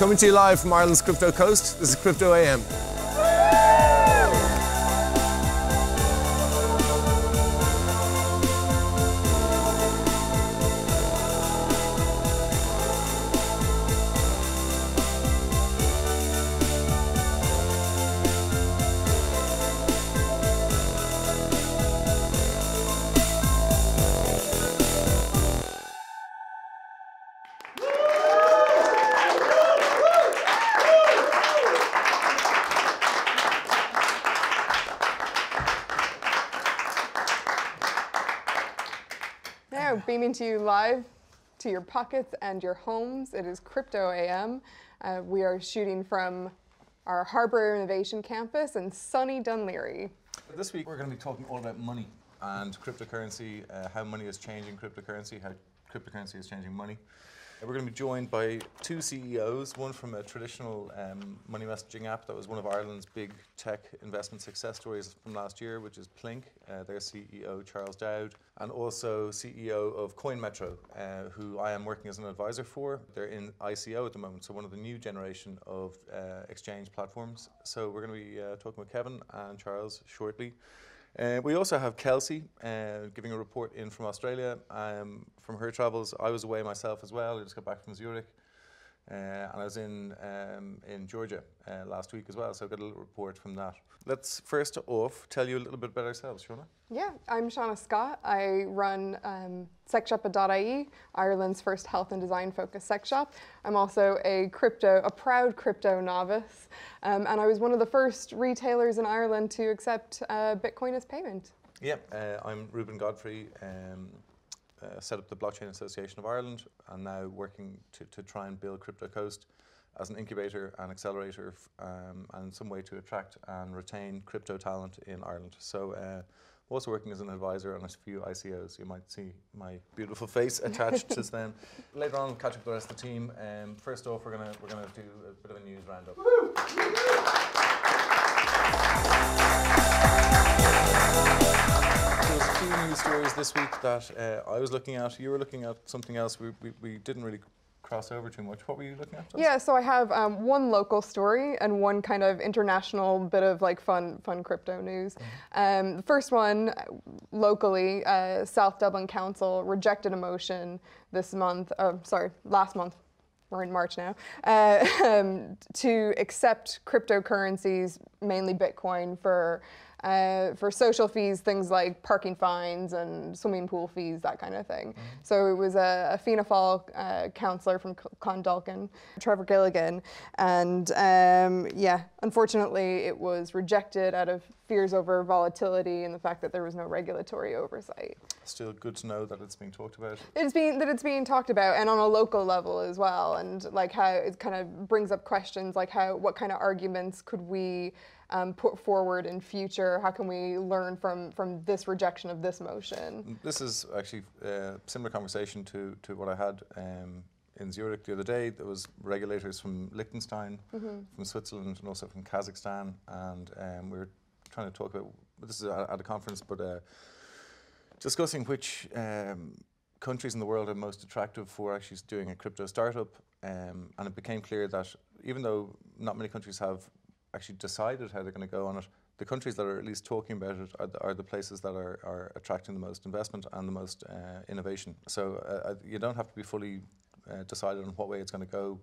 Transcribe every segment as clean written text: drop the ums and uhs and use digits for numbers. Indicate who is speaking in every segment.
Speaker 1: Coming to you live from Ireland's Crypto Coast, this is Crypto AM.
Speaker 2: Beaming to you live to your pockets and your homes. It is Crypto AM. We are shooting from our Harbour Innovation Campus in sunny Dunleary.
Speaker 3: This week we're going to be talking all about money and cryptocurrency, how money is changing cryptocurrency, how cryptocurrency is changing money. We're going to be joined by two CEOs, one from a traditional money messaging app that was one of Ireland's big tech investment success stories from last year, which is Plynk, their CEO Charles Dowd, and also CEO of CoinMetro, who I am working as an advisor for. They're in ICO at the moment, so one of the new generation of exchange platforms. So we're going to be talking with Kevin and Charles shortly. We also have Kelsie giving a report in from Australia. From her travels, I was away myself as well. I just got back from Zurich, and I was in Georgia last week as well, so I got a little report from that. Let's first off tell you a little bit about ourselves, Shauna.
Speaker 2: Yeah, I'm Shauna Scott. I run sexshop.ie, Ireland's first health and design focused sex shop. I'm also a proud crypto novice, and I was one of the first retailers in Ireland to accept Bitcoin as payment. Yeah,
Speaker 3: I'm Ruben Godfrey. Set up the Blockchain Association of Ireland, and now working to try and build Crypto Coast as an incubator and accelerator and some way to attract and retain crypto talent in Ireland. So also working as an advisor on a few ICOs. You might see my beautiful face attached to them. Later on we'll catch up with the rest of the team. First off, we're gonna do a bit of a news roundup. There's a few news stories this week that I was looking at. You were looking at something else. We didn't really cross over too much. What were you looking at?
Speaker 2: Yeah, so I have one local story and one kind of international bit of like fun crypto news. The first one, locally, South Dublin Council rejected a motion last month, we're in March now, to accept cryptocurrencies, mainly Bitcoin, for social fees, things like parking fines and swimming pool fees, that kind of thing. So it was a Fianna Fáil councillor from Clondalkin, Trevor Gilligan, and yeah, unfortunately it was rejected out of fears over volatility and the fact that there was no regulatory oversight.
Speaker 3: Still good to know that it's being talked about.
Speaker 2: It's being talked about, and on a local level as well, and like how it kind of brings up questions like what kind of arguments could we put forward in future? How can we learn from this rejection of this motion?
Speaker 3: This is actually a similar conversation to what I had in Zurich the other day. There was regulators from Liechtenstein, from Switzerland, and also from Kazakhstan, and we were trying to talk about, this is at a conference, but discussing which countries in the world are most attractive for actually doing a crypto startup, and it became clear that even though not many countries have actually decided how they're going to go on it, the countries that are at least talking about it are the places that are attracting the most investment and the most innovation. So you don't have to be fully decided on what way it's going to go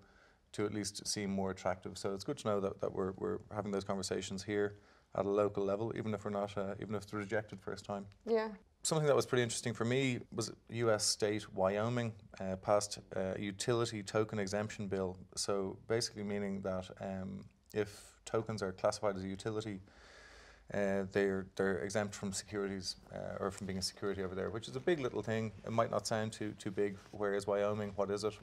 Speaker 3: to at least seem more attractive. So it's good to know that we're having those conversations here at a local level, even if we're not, even if it's rejected first time.
Speaker 2: Yeah.
Speaker 3: Something that was pretty interesting for me was U.S. state Wyoming passed a utility token exemption bill. So basically meaning that if tokens are classified as a utility, they're exempt from securities or from being a security over there, which is a big little thing. It might not sound too big. Where is Wyoming? What is it?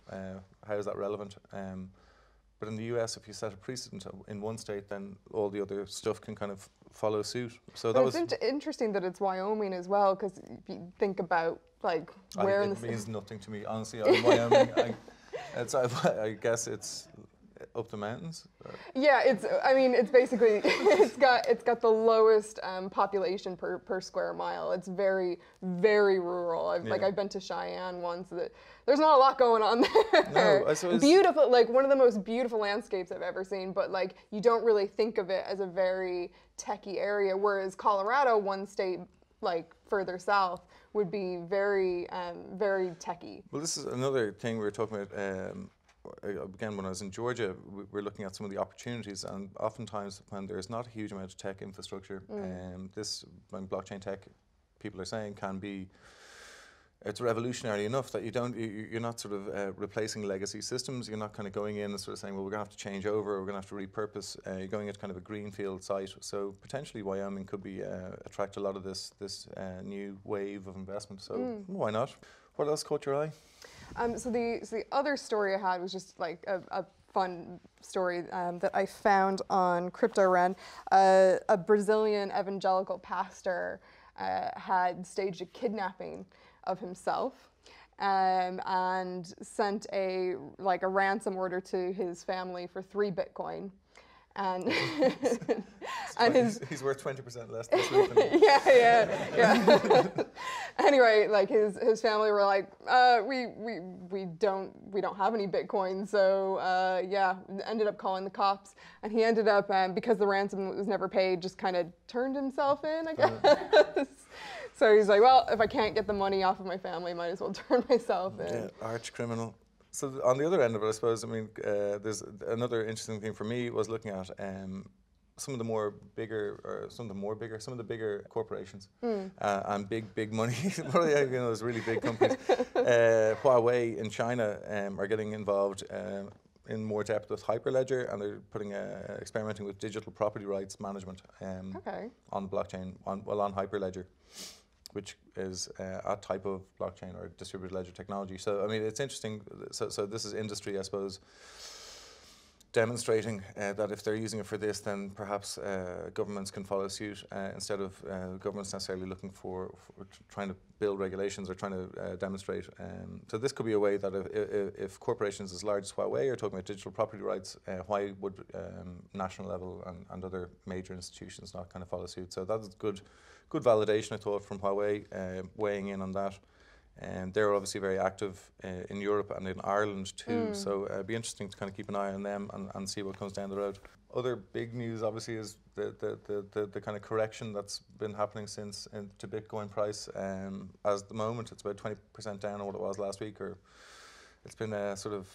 Speaker 3: How is that relevant? But in the US, if you set a precedent in one state, then all the other stuff can kind of follow suit. So that was
Speaker 2: interesting that it's Wyoming as well, because if you think about like where in the
Speaker 3: it means nothing to me, honestly. I'm Wyoming. I guess it's up the mountains?
Speaker 2: Yeah, I mean, it's basically, it's got the lowest population per square mile. It's very, very rural. I've been to Cheyenne once. There's not a lot going on there.
Speaker 3: No, I suppose.
Speaker 2: Beautiful, like one of the most beautiful landscapes I've ever seen, but like you don't really think of it as a very techie area, whereas Colorado, one state like further south, would be very, very techie.
Speaker 3: Well, this is another thing we were talking about. Again, when I was in Georgia, we were looking at some of the opportunities, and oftentimes when there's not a huge amount of tech infrastructure, when blockchain tech, people are saying, can be, it's revolutionary enough that you're not sort of replacing legacy systems. You're not kind of going in and sort of saying, well, we're going to have to change over, we're going to have to repurpose. You're going into kind of a greenfield site. So potentially Wyoming could be attract a lot of this new wave of investment. So why not? What else caught your eye?
Speaker 2: So the other story I had was just like a fun story that I found on CryptoRen. A Brazilian evangelical pastor had staged a kidnapping of himself and sent a ransom order to his family for 3 Bitcoin. And and
Speaker 3: he's worth 20% less this week than me.
Speaker 2: yeah. Anyway, like his family were like, we don't have any Bitcoin, so ended up calling the cops, and he ended up because the ransom was never paid, just kind of turned himself in, I guess. So he's like, well, if I can't get the money off of my family, might as well turn myself in.
Speaker 3: Yeah, arch criminal. So on the other end of it, I suppose, I mean, there's another interesting thing for me was looking at some of the bigger corporations and big money. Those really big companies. Huawei in China are getting involved in more depth with Hyperledger, and they're experimenting with digital property rights management on blockchain, on Hyperledger, which is a type of blockchain or distributed ledger technology. So, I mean, it's interesting. So this is industry, I suppose, demonstrating that if they're using it for this, then perhaps governments can follow suit instead of governments necessarily looking for trying to build regulations or trying to demonstrate. So this could be a way that if corporations as large as Huawei are talking about digital property rights, why would national level and other major institutions not kind of follow suit? So that's good validation, I thought, from Huawei weighing in on that. And they're obviously very active in Europe and in Ireland too. So it'd be interesting to kind of keep an eye on them and see what comes down the road. Other big news, obviously, is the kind of correction that's been happening since to Bitcoin price. As the moment, it's about 20% down on what it was last week, or it's been sort of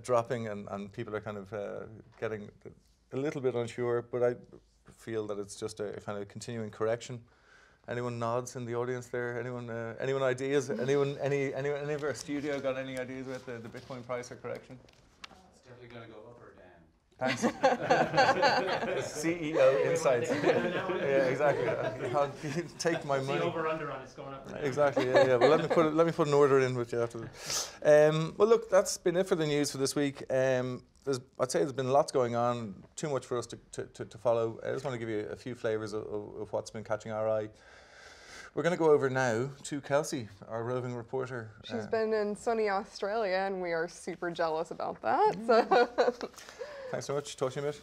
Speaker 3: dropping, and people are kind of getting a little bit unsure. But I feel that it's just a kind of continuing correction. Anyone nods in the audience there? Anyone ideas? Any of our studio got any ideas about the Bitcoin price or correction?
Speaker 4: It's definitely going to go up or
Speaker 3: down. Thanks. CEO insights. Yeah, exactly. Take my money.
Speaker 4: Over under on it's going up or down.
Speaker 3: Exactly. Yeah. Well, let me put an order in with you after. Well, look, that's been it for the news for this week. I'd say there's been lots going on. Too much for us to follow. I just want to give you a few flavors of what's been catching our eye. We're going to go over now to Kelsie, our roving reporter.
Speaker 2: She's been in sunny Australia, and we are super jealous about that. So.
Speaker 3: Thanks so much. Talk to you in a bit.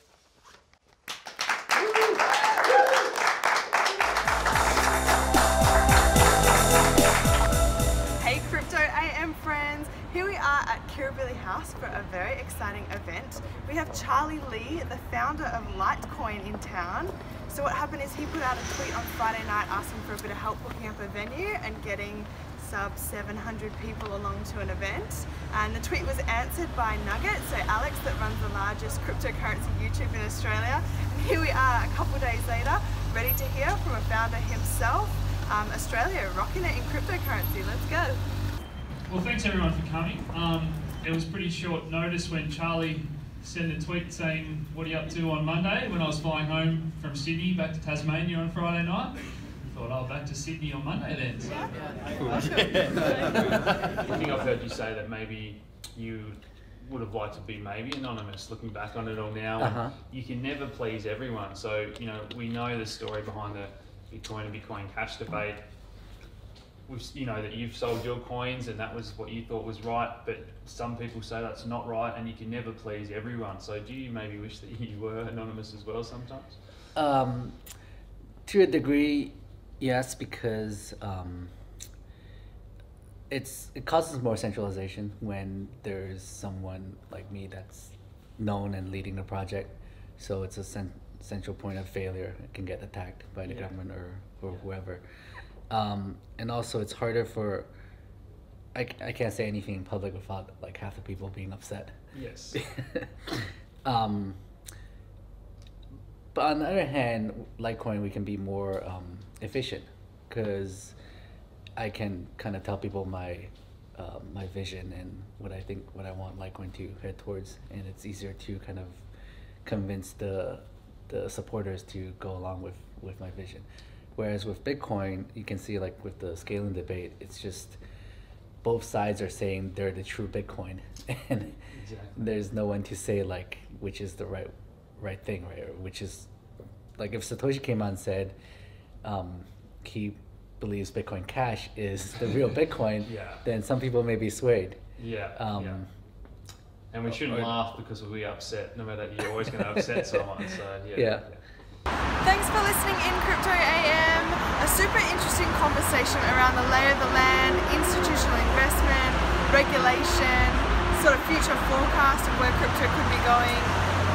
Speaker 5: Hey Crypto AM friends, here we are at Kirribilli House for a very exciting event. We have Charlie Lee, the founder of Litecoin, in town. So what happened is he put out a tweet on Friday night asking for a bit of help booking up a venue and getting sub 700 people along to an event. And the tweet was answered by Nugget, so Alex, that runs the largest cryptocurrency YouTube in Australia. And here we are a couple days later, ready to hear from a founder himself. Australia rocking it in cryptocurrency. Let's go.
Speaker 6: Well, thanks everyone for coming. It was pretty short notice when Charlie sent a tweet saying, "What are you up to on Monday?" when I was flying home from Sydney back to Tasmania on Friday night. I thought, oh, back to Sydney on Monday then. So.
Speaker 4: I think I've heard you say that maybe you would have liked to be maybe anonymous. Looking back on it all now, you can never please everyone. So we know the story behind the Bitcoin and Bitcoin Cash debate. you know, that you've sold your coins and that was what you thought was right, but some people say that's not right, and you can never please everyone. So do you maybe wish that you were anonymous as well sometimes?
Speaker 7: To a degree, yes, because it causes more centralization when there's someone like me that's known and leading the project. So it's a central point of failure. It can get attacked by the government or whoever. And also it's harder for, I can't say anything in public without like half the people being upset.
Speaker 4: Yes.
Speaker 7: But on the other hand, Litecoin, we can be more efficient, because I can kind of tell people my vision and what I want Litecoin to head towards, and it's easier to kind of convince the supporters to go along with my vision. Whereas with Bitcoin, you can see like with the scaling debate, it's just both sides are saying they're the true Bitcoin, and there's no one to say like which is the right thing, right? Or which is, like, if Satoshi came out and said he believes Bitcoin Cash is the real Bitcoin, then some people may be swayed.
Speaker 4: And we shouldn't laugh because we'll be upset, no matter, you're always going to upset someone. So
Speaker 5: Thanks for listening in Crypto AM. A super interesting conversation around the lay of the land, institutional investment, regulation, sort of future forecast of where crypto could be going.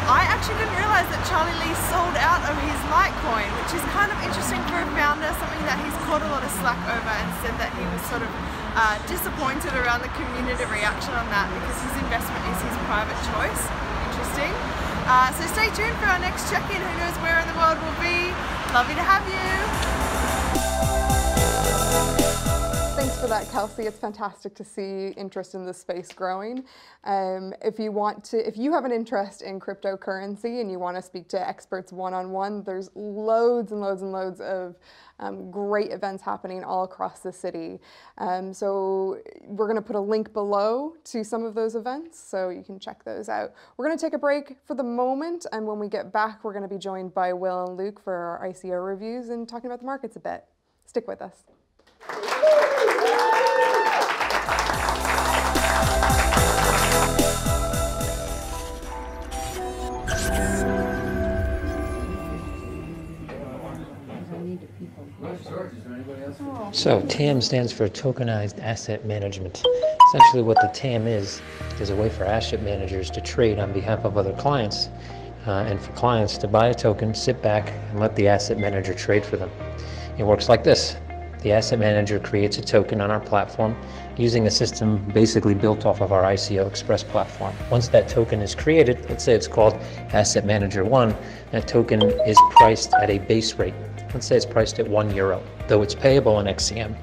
Speaker 5: I actually didn't realize that Charlie Lee sold out of his Litecoin, which is kind of interesting for a founder, something that he's caught a lot of slack over, and said that he was sort of disappointed around the community reaction on that because his investment is his private choice. Interesting. So stay tuned for our next check-in. Who knows where in the world we'll be. Lovely to have you.
Speaker 2: Thanks for that, Kelsie. It's fantastic to see interest in this space growing. If you have an interest in cryptocurrency and you want to speak to experts one-on-one, there's loads and loads and loads of great events happening all across the city. So we're going to put a link below to some of those events, so you can check those out. We're going to take a break for the moment, and when we get back, we're going to be joined by Will and Luke for our ICO reviews and talking about the markets a bit. Stick with us.
Speaker 8: So TAM stands for Tokenized Asset Management. Essentially what the TAM is a way for asset managers to trade on behalf of other clients, and for clients to buy a token, sit back, and let the asset manager trade for them. It works like this. The asset manager creates a token on our platform using a system basically built off of our ICO Express platform. Once that token is created, let's say it's called Asset Manager 1, that token is priced at a base rate. Let's say it's priced at €1, though it's payable in XCM.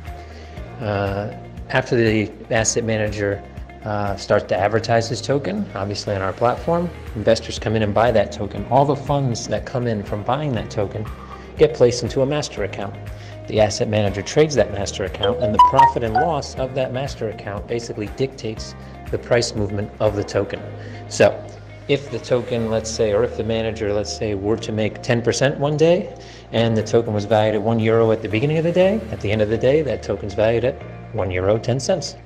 Speaker 8: After the asset manager starts to advertise this token, obviously on our platform, investors come in and buy that token. All the funds that come in from buying that token get placed into a master account. The asset manager trades that master account, and the profit and loss of that master account basically dictates the price movement of the token. So if the token, let's say, or if the manager, let's say, were to make 10% one day, and the token was valued at €1 at the beginning of the day, at the end of the day, that token's valued at €1.10.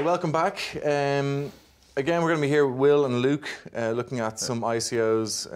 Speaker 3: Welcome back. Again, we're going to be here with Will and Luke looking at some ICOs.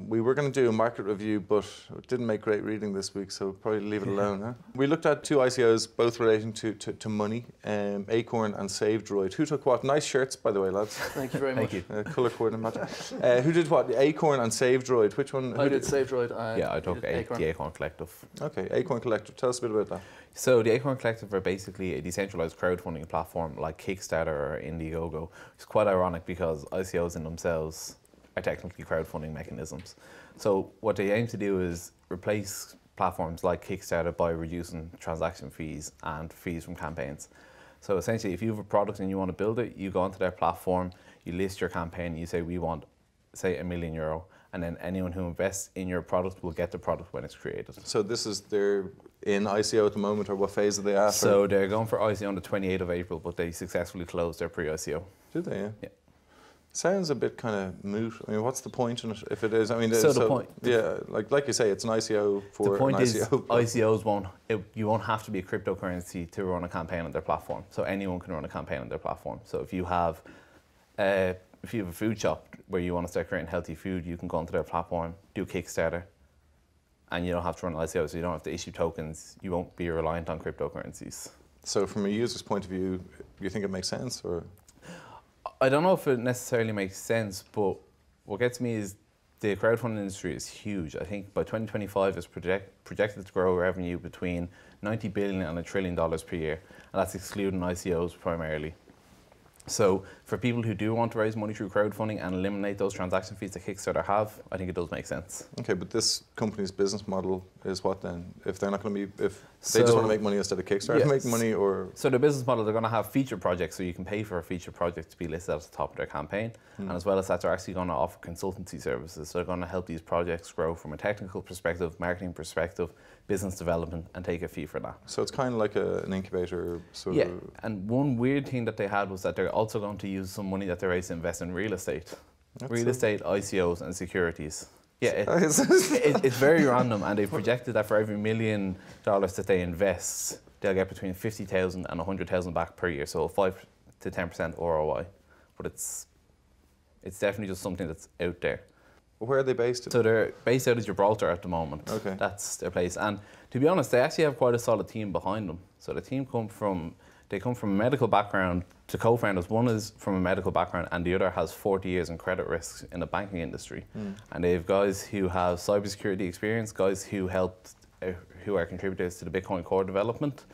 Speaker 3: We were going to do a market review, but it didn't make great reading this week, so we'll probably leave it alone. Huh? We looked at two ICOs, both relating to money, Acorn and SaveDroid. Who took what? Nice shirts, by the way, lads.
Speaker 9: Thank you very much.
Speaker 3: Thank you. Colour coordinated match. Who did what? Acorn and SaveDroid. Which one?
Speaker 9: I did SaveDroid.
Speaker 10: Yeah, I took the Acorn Collective.
Speaker 3: Okay, Acorn Collective. Tell us a bit about that.
Speaker 10: So the Acorn Collective are basically a decentralized crowdfunding platform like Kickstarter or Indiegogo. It's quite ironic because ICOs in themselves are technically crowdfunding mechanisms. So what they aim to do is replace platforms like Kickstarter by reducing transaction fees and fees from campaigns. So essentially, if you have a product and you want to build it, you go onto their platform, you list your campaign, you say, we want, say, €1 million, and then anyone who invests in your product will get the product when it's created.
Speaker 3: So this is their in ICO at the moment, or what phase are they at?
Speaker 10: So they're going for ICO on the 28th of April, but they successfully closed their pre-ICO.
Speaker 3: Did they? Yeah.
Speaker 10: Yeah.
Speaker 3: Sounds a bit kind of moot. I mean, what's the point in it if it is? I mean,
Speaker 10: So the point-
Speaker 3: yeah, like you say, it's an ICO for
Speaker 10: The point
Speaker 3: an
Speaker 10: is,
Speaker 3: ICO.
Speaker 10: ICOs you won't have to be a cryptocurrency to run a campaign on their platform. So anyone can run a campaign on their platform. So if you have a food shop where you want to start creating healthy food, you can go onto their platform, do Kickstarter, and you don't have to run an ICO, so you don't have to issue tokens. You won't be reliant on cryptocurrencies.
Speaker 3: So from a user's point of view, you think it makes sense, or?
Speaker 10: I don't know if it necessarily makes sense, but what gets me is the crowdfunding industry is huge. I think by 2025 it's projected to grow revenue between $90 billion and $1 trillion per year, and that's excluding ICOs primarily. So for people who do want to raise money through crowdfunding and eliminate those transaction fees that Kickstarter have, I think it does make sense.
Speaker 3: Okay, but this company's business model is what then? If they're not going to be, if they just want to make money instead of Kickstarter making money, or?
Speaker 10: So the business model, they're going to have feature projects, so you can pay for a feature project to be listed at the top of their campaign. And as well as that, they're actually going to offer consultancy services. So they're going to help these projects grow from a technical perspective, marketing perspective, business development, and take a fee for that.
Speaker 3: So it's kind of like an incubator sort of.
Speaker 10: Yeah, and one weird thing that they had was that they're also going to use some money that they raised to invest in real estate. Real estate, ICOs, and securities. Yeah, it's very random, and they've projected that for every $1 million that they invest, they'll get between 50,000 and 100,000 back per year, so 5 to 10% ROI. But it's definitely just something that's out there.
Speaker 3: Where are they based?
Speaker 10: So they're based out of Gibraltar at the moment.
Speaker 3: Okay.
Speaker 10: That's their place. And to be honest, they actually have quite a solid team behind them. So the team come from a medical background. The co-founders, one is from a medical background and the other has 40 years in credit risks in the banking industry. And they have guys who have cybersecurity experience, guys who helped, who are contributors to the Bitcoin core development.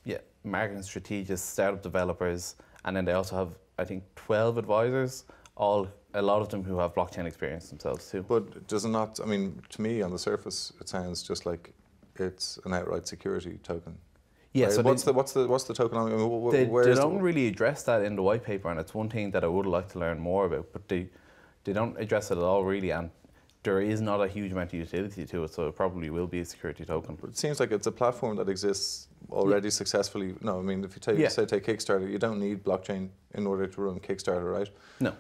Speaker 10: Yeah, marketing strategists, startup developers, and then they also have, I think, 12 advisors, a lot of them who have blockchain experience themselves too.
Speaker 3: But does it not, I mean, to me on the surface, it sounds just like it's an outright security token.
Speaker 10: Yeah,
Speaker 3: right?
Speaker 10: so
Speaker 3: what's the token? I mean,
Speaker 10: they don't really address that in the white paper, and it's one thing that I would like to learn more about, but they don't address it at all really, and there is not a huge amount of utility to it, so it probably will be a security token.
Speaker 3: But it seems like it's a platform that exists already successfully. No, I mean, if you take Kickstarter, you don't need blockchain in order to run Kickstarter, right? No.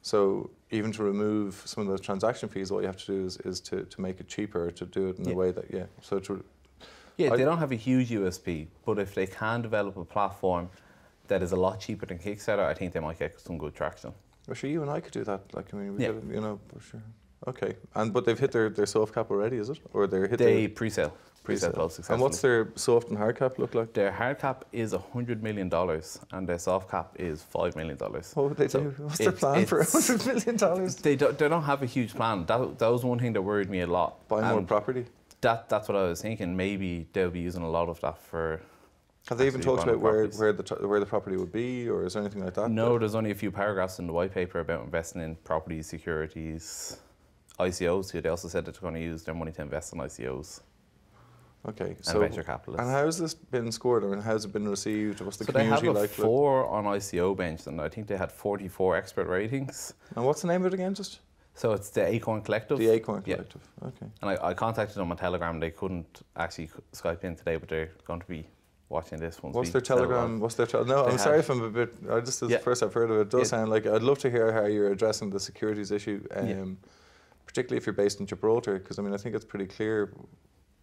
Speaker 3: So even to remove some of those transaction fees, all you have to do is to make it cheaper, to do it in a way that, so
Speaker 10: they don't have a huge USP, but if they can develop a platform that is a lot cheaper than Kickstarter, I think they might get some good traction.
Speaker 3: Well, sure, you and I could do that. Like, I mean, we could, you know, for sure. Okay, but they've hit their soft cap already, is it? Or they
Speaker 10: pre-sale close successfully.
Speaker 3: And what's their soft and hard cap look like?
Speaker 10: Their hard cap is $100 million, and their soft cap is $5 million.
Speaker 3: What would they do? What's their plan for $100 million?
Speaker 10: They don't have a huge plan. That was one thing that worried me a lot.
Speaker 3: Buy more property.
Speaker 10: That's what I was thinking. Maybe they'll be using a lot of that for.
Speaker 3: Have they even talked about where the property would be, or is there anything like that?
Speaker 10: No, there's only a few paragraphs in the white paper about investing in properties, securities, ICOs too. They also said that they're going to use their money to invest in ICOs.
Speaker 3: Okay,
Speaker 10: and venture capitalists.
Speaker 3: And how has this been scored? I mean, how's it been received? What's the community like?
Speaker 10: They have a 4 on ICO bench, and I think they had 44 expert ratings.
Speaker 3: And what's the name of it again, just?
Speaker 10: So it's the Acorn Collective.
Speaker 3: The Acorn Collective, okay.
Speaker 10: And I contacted them on Telegram. They couldn't actually Skype in today, but they're going to be watching this one.
Speaker 3: What's their Telegram? No, I'm sorry if I'm a bit. This is the first I've heard of it. It does sound like I'd love to hear how you're addressing the securities issue, particularly if you're based in Gibraltar, because I mean I think it's pretty clear,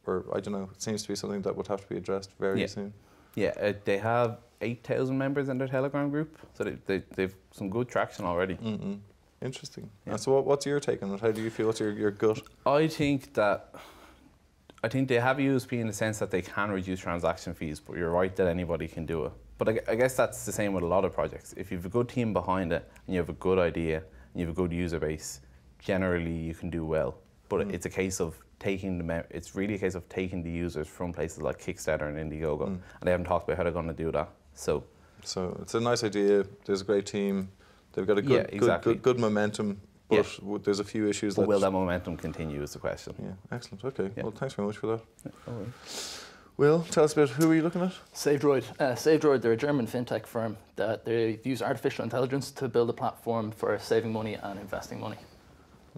Speaker 3: or I don't know, it seems to be something that would have to be addressed very soon. Yeah,
Speaker 10: they have 8,000 members in their Telegram group, so they've some good traction already.
Speaker 3: Mm-hmm. Interesting. Yeah. So what's your take on it? How do you feel? What's your gut?
Speaker 10: I think they have a USP in the sense that they can reduce transaction fees, but you're right that anybody can do it. But I guess that's the same with a lot of projects. If you have a good team behind it, and you have a good idea, and you have a good user base, generally you can do well. But it's a case of it's really a case of taking the users from places like Kickstarter and Indiegogo, and they haven't talked about how they're going to do that. So it's
Speaker 3: a nice idea. There's a great team. They've got a good momentum, but there's a few issues.
Speaker 10: But will that momentum continue is the question.
Speaker 3: Yeah, excellent. Okay, well, thanks very much for that.
Speaker 10: Yeah, no worries.
Speaker 3: Will, tell us about who are you looking at?
Speaker 9: SaveDroid. SaveDroid, they're a German fintech firm that they use artificial intelligence to build a platform for saving money and investing money.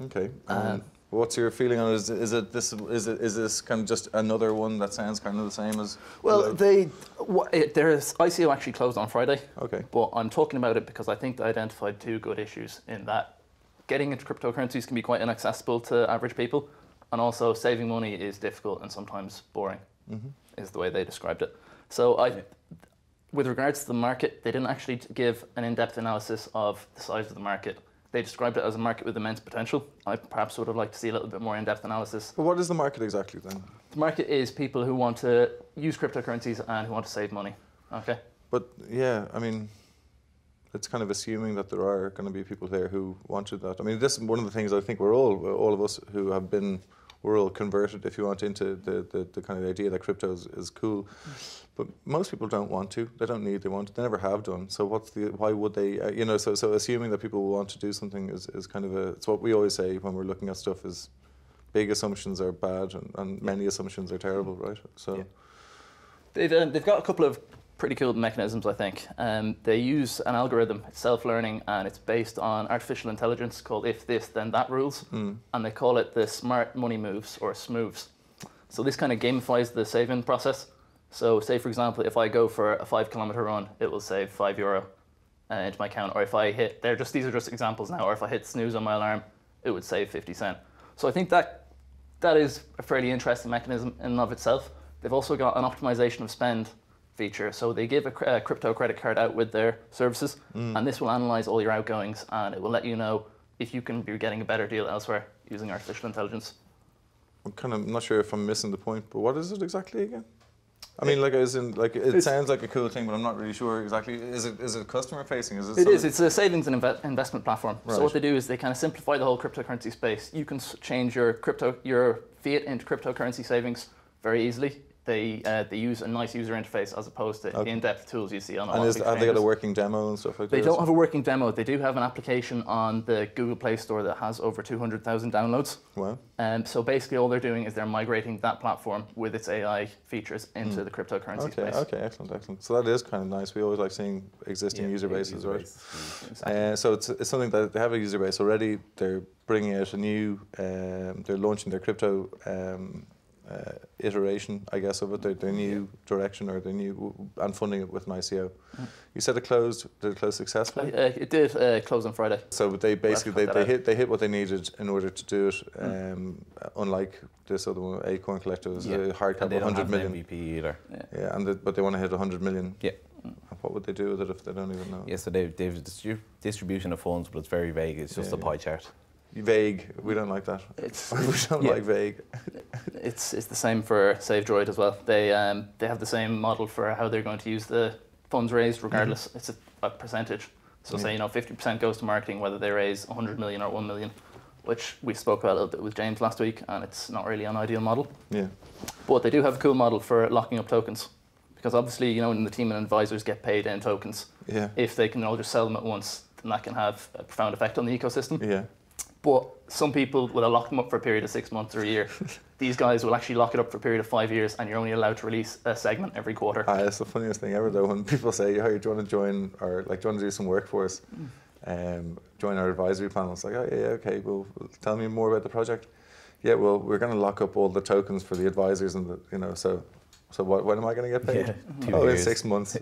Speaker 3: Okay. What's your feeling on it? Is this kind of just another one that sounds kind of the same as?
Speaker 9: Well, there's ICO actually closed on Friday.
Speaker 3: Okay.
Speaker 9: But I'm talking about it because I think they identified 2 good issues in that getting into cryptocurrencies can be quite inaccessible to average people, and also saving money is difficult and sometimes boring, is the way they described it. So with regards to the market, they didn't actually give an in-depth analysis of the size of the market. They described it as a market with immense potential. I perhaps would have liked to see a little bit more in-depth analysis.
Speaker 3: But what is the market exactly then?
Speaker 9: The market is people who want to use cryptocurrencies and who want to save money. Okay.
Speaker 3: But yeah, I mean, it's kind of assuming that there are going to be people there who wanted that. I mean, this is one of the things I think all of us who have been, we're all converted, if you want, into the kind of idea that crypto is cool. But most people don't want to. They don't need. They want. They never have done. So why would they? So assuming that people will want to do something is kind of it's what we always say when we're looking at stuff is big assumptions are bad and many assumptions are terrible, right? So
Speaker 9: they've got a couple of pretty cool mechanisms, I think. They use an algorithm, it's self-learning, and it's based on artificial intelligence called if this then that rules, and they call it the smart money moves or SMOVs. So this kind of gamifies the saving process. So say, for example, if I go for a 5-kilometer run, it will save €5 into my account. Or if I hit, these are just examples now, or if I hit snooze on my alarm, it would save 50 cents. So I think that is a fairly interesting mechanism in and of itself. They've also got an optimization of spend feature. So they give a crypto credit card out with their services, and this will analyze all your outgoings, and it will let you know if you can be getting a better deal elsewhere using artificial intelligence.
Speaker 3: I'm not sure if I'm missing the point, but what is it exactly again? I mean, it sounds like a cool thing, but I'm not really sure exactly. Is it customer facing?
Speaker 9: It is. It's a savings and investment platform.
Speaker 3: Right.
Speaker 9: So what they do is they kind of simplify the whole cryptocurrency space. You can change your fiat into cryptocurrency savings very easily. They use a nice user interface as opposed to in-depth tools you see on a lot of exchanges.
Speaker 3: Have they got a working demo and stuff like that?
Speaker 9: They don't have a working demo. They do have an application on the Google Play Store that has over 200,000 downloads.
Speaker 3: Wow.
Speaker 9: So basically all they're doing is they're migrating that platform with its AI features into the cryptocurrency space. Okay,
Speaker 3: excellent. So that is kind of nice. We always like seeing existing user bases, right? Exactly. So it's something that they have a user base already. They're bringing out a new, they're launching their crypto iteration, I guess, of it, their new direction or their new, and funding it with an ICO. You said it closed. Did it close successfully?
Speaker 9: It did close on Friday.
Speaker 3: So they basically they hit what they needed in order to do it. Unlike this other one, Acorn Collective, was a hard cap of 100 million.
Speaker 10: MVP either.
Speaker 3: But they want to hit 100 million.
Speaker 10: Yeah.
Speaker 3: What would they do with it if they don't even know?
Speaker 10: Yeah, so they've distribution of funds, but it's very vague. It's just a pie chart.
Speaker 3: Vague. We don't like that. We don't like vague.
Speaker 9: It's the same for SaveDroid as well. They have the same model for how they're going to use the funds raised, regardless. It's a percentage. So say 50% goes to marketing, whether they raise 100 million or 1 million, which we spoke about a little bit with James last week, and it's not really an ideal model. Yeah. But they do have a cool model for locking up tokens, because obviously when the team and advisors get paid in tokens, if they can all just sell them at once, then that can have a profound effect on the ecosystem. Yeah. But some people will lock them up for a period of 6 months or a year. These guys will actually lock it up for a period of 5 years, and you're only allowed to release a segment every quarter.
Speaker 3: It's the funniest thing ever, though, when people say, "Hey, do you want to join, or do you want to do some work for us? Join our advisory panel." It's like, "Oh yeah, okay. Well, tell me more about the project." Yeah, well, we're going to lock up all the tokens for the advisors, and so when am I going to get paid?
Speaker 10: 2 years.
Speaker 3: In 6 months,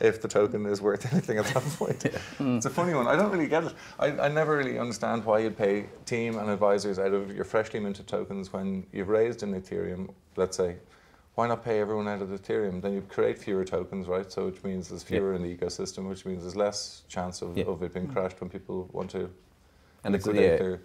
Speaker 3: if the token is worth anything at that point. It's a funny one. I don't really get it. I never really understand why you'd pay team and advisors out of your freshly minted tokens when you've raised in Ethereum, let's say. Why not pay everyone out of Ethereum? Then you create fewer tokens, right? So which means there's fewer in the ecosystem, which means there's less chance of it being crashed when people want to liquidate their...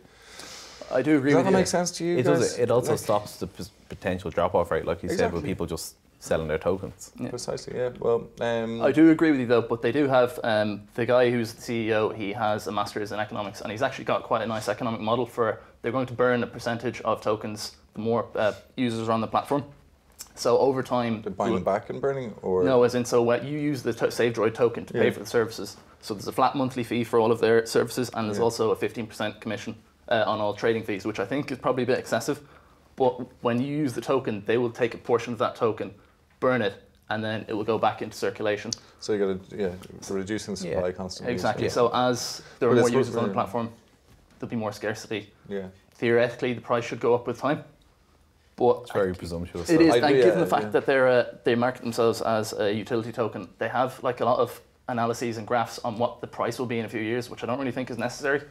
Speaker 9: I do agree with you.
Speaker 3: Does that make sense to you
Speaker 10: guys?
Speaker 3: Does.
Speaker 10: It also stops the potential drop-off rate, like you said, with people just selling their tokens.
Speaker 3: Yeah. Precisely, yeah. Well,
Speaker 9: I do agree with you, though, but they do have, the guy who's the CEO, he has a master's in economics, and he's actually got quite a nice economic model for, they're going to burn a percentage of tokens the more users are on the platform. So over time...
Speaker 3: They're buying them back and burning? Or
Speaker 9: no, as in, so you use the SaveDroid token to pay for the services. So there's a flat monthly fee for all of their services, and there's also a 15% commission on all trading fees, which I think is probably a bit excessive. But when you use the token, they will take a portion of that token, burn it, and then it will go back into circulation.
Speaker 3: So you got to, reducing supply constantly.
Speaker 9: Exactly. So as there are more users on the platform, there'll be more scarcity.
Speaker 3: Yeah.
Speaker 9: theoretically the price should go up with time. But
Speaker 10: it's very presumptuous.
Speaker 9: It is, and given the fact that they market themselves as a utility token, they have like a lot of analyses and graphs on what the price will be in a few years, which I don't really think is necessary.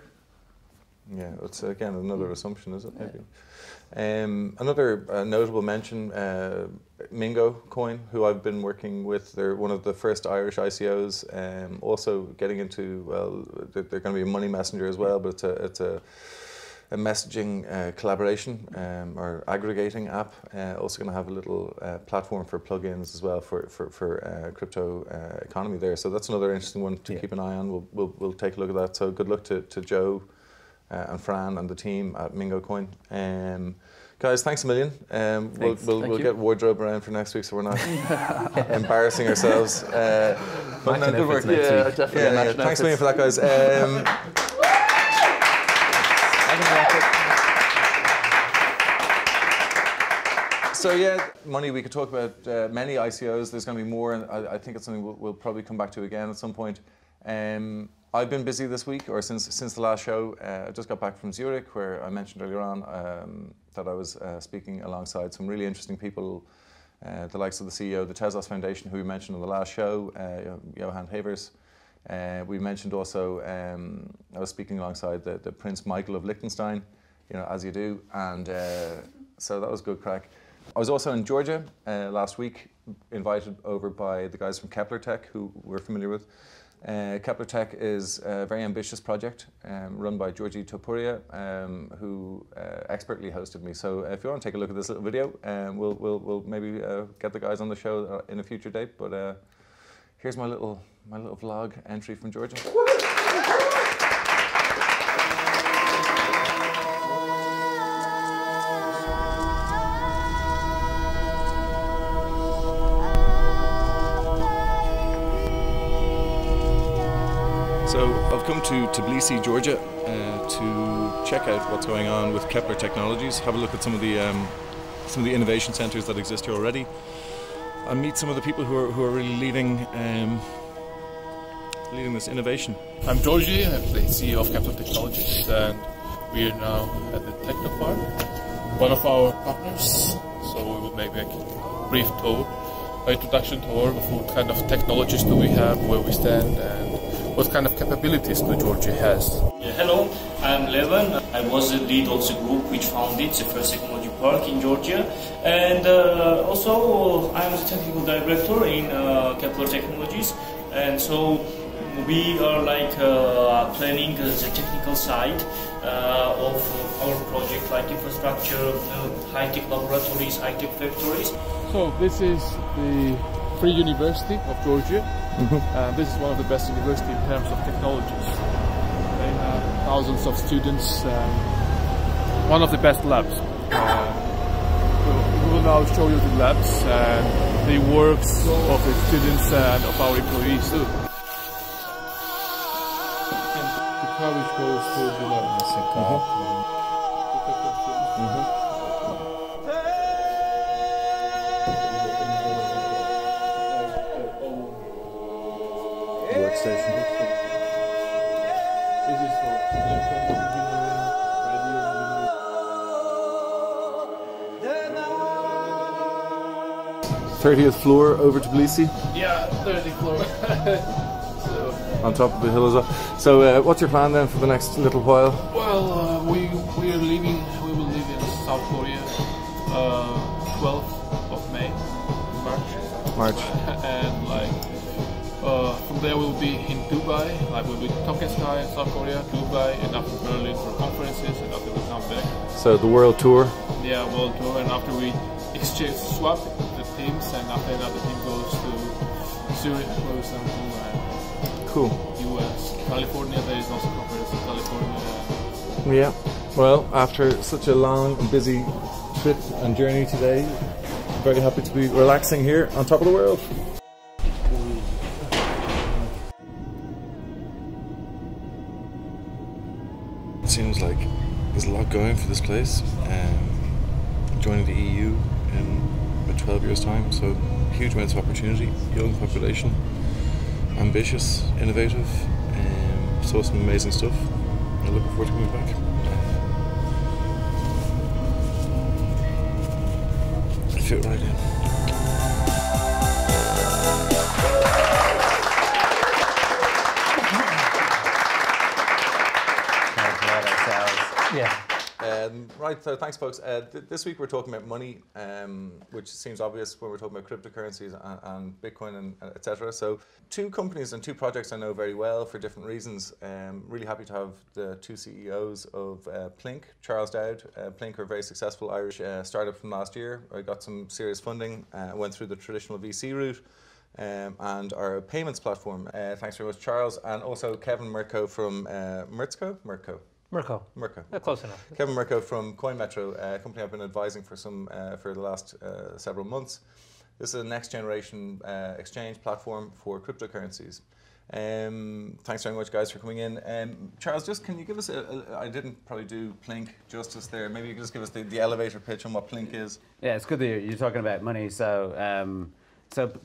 Speaker 3: Yeah, it's again another assumption, is it? Maybe. Another notable mention, Murcko coin, who I've been working with. They're one of the first Irish ICOs. Also getting into, well, they're going to be a money messenger as well, but it's a messaging collaboration or aggregating app. Also going to have a little platform for plugins as well for crypto economy there. So that's another interesting one to keep an eye on. We'll take a look at that. So good luck to Joe and Fran and the team at Murcko coin. Guys, thanks a million. We'll get wardrobe around for next week, so we're not embarrassing ourselves. But no, good work.
Speaker 9: Definitely.
Speaker 3: Thanks a million for that, guys. So yeah, money, we could talk about many ICOs. There's going to be more, and I think it's something we'll probably come back to again at some point. I've been busy this week, or since the last show. I just got back from Zurich, where I mentioned earlier on that I was speaking alongside some really interesting people, the likes of the CEO of the Tezos Foundation, who we mentioned on the last show, Johan Havers. We mentioned also, I was speaking alongside the Prince Michael of Liechtenstein, as you do, and so that was good crack. I was also in Georgia last week, invited over by the guys from Kepler Tech, who we're familiar with. Kepler Tech is a very ambitious project run by Georgi Topuria, who expertly hosted me. So if you want to take a look at this little video, we'll maybe get the guys on the show in a future date. But here's my little vlog entry from Georgia. So I've come to Tbilisi, Georgia, to check out what's going on with Kepler Technologies. Have a look at some of the innovation centres that exist here already, and meet some of the people who are really leading this innovation.
Speaker 11: I'm Georgi. I'm the CEO of Kepler Technologies, and we are now at the Techno Park, one of our partners. So we will make a brief tour, an introduction tour of what kind of technologies do we have, where we stand, and what kind of capabilities do Georgia has?
Speaker 12: Hello, I'm Levan. I was the lead of the group which founded the first technology park in Georgia, and also I'm the technical director in Kepler Technologies, and so we are like planning the technical side of our project, like infrastructure, high-tech laboratories, high-tech factories.
Speaker 11: So this is the Free University of Georgia. This is one of the best universities in terms of technologies. They have thousands of students, one of the best labs. We will now show you the labs and the works of the students and of our employees too. The car which goes to the lab.
Speaker 3: Workstation.
Speaker 11: This is for electronic engineering, radio engineering.
Speaker 3: 30th floor over Tbilisi.
Speaker 11: Yeah, 30th floor. So,
Speaker 3: on top of the hill as well. So what's your plan then for the next little while?
Speaker 11: Well, we will live in South Korea 12th of May, March.
Speaker 3: And
Speaker 11: from there we'll be in Dubai, we'll be Tokenized, South Korea, Dubai, and after Berlin for conferences, and after we come back.
Speaker 3: So the world tour?
Speaker 11: Yeah, world tour, and after we swap the teams, and after another team goes to Zurich, for example, and
Speaker 3: cool.
Speaker 11: US, California, there is also conference in California.
Speaker 3: Yeah, well, after such a long and busy trip and journey today, I'm very happy to be relaxing here on top of the world. It seems like there's a lot going for this place. Joining the EU in about 12 years' time, so huge amounts of opportunity, young population, ambitious, innovative, saw some amazing stuff. I'm looking forward to coming back.
Speaker 11: fit right in.
Speaker 13: Yeah.
Speaker 3: Right, so thanks folks. This week we're talking about money, which seems obvious when we're talking about cryptocurrencies and Bitcoin and etc. So two companies and two projects I know very well for different reasons. Really happy to have the two CEOs of Plynk, Charles Dowd. Plynk are a very successful Irish startup from last year. I got some serious funding, went through the traditional VC route. And our payments platform. Thanks very much, Charles. And also Kevin Murcko from Murcko?
Speaker 13: Murcko. Close enough.
Speaker 3: Kevin Murcko from CoinMetro, a company I've been advising for the last several months. This is a next generation exchange platform for cryptocurrencies. Thanks very much, guys, for coming in. Charles, just can you give us I didn't probably do Plynk justice there. Maybe you can just give us the elevator pitch on what Plynk is.
Speaker 14: Yeah, it's good that you're talking about money. So